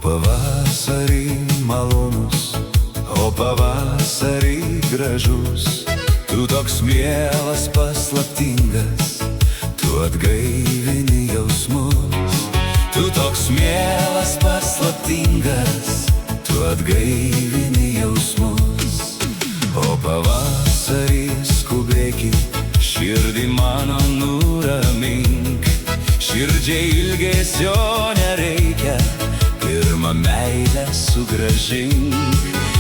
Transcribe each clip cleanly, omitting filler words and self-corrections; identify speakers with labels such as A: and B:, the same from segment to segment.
A: Pavasarį malonus, o pavasarį gražus, tu toks mielas, paslaptingas, tu atgaivini jausmus. Tu toks mielas, paslaptingas, tu atgaivini jausmus. O pavasarį skubėki, širdį mano nuramink, širdžiai ilgesio nereikia, pirmą meilę sugrąžink.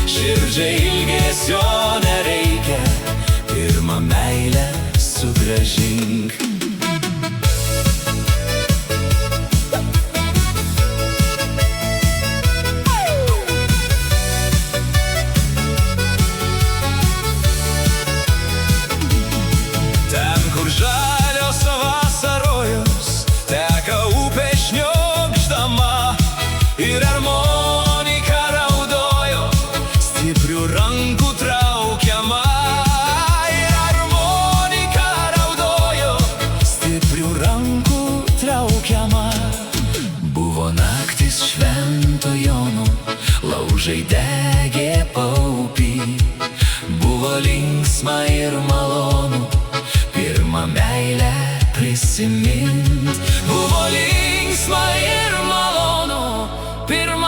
A: Širdžiai ilgesio nereikia, pirmą meilę sugrąžink. Ten, kur žalios vasarojos, teka upė šniokšdama, ir armonika raudojo, stiprių rankų traukiama. Ir armonika raudojo, stiprių rankų traukiama. Buvo naktis Švento Jono, laužai degė paupy. Buvo linksma ir malonu pirmą meilę prisimint. Buvo linksma ir malonu pirmą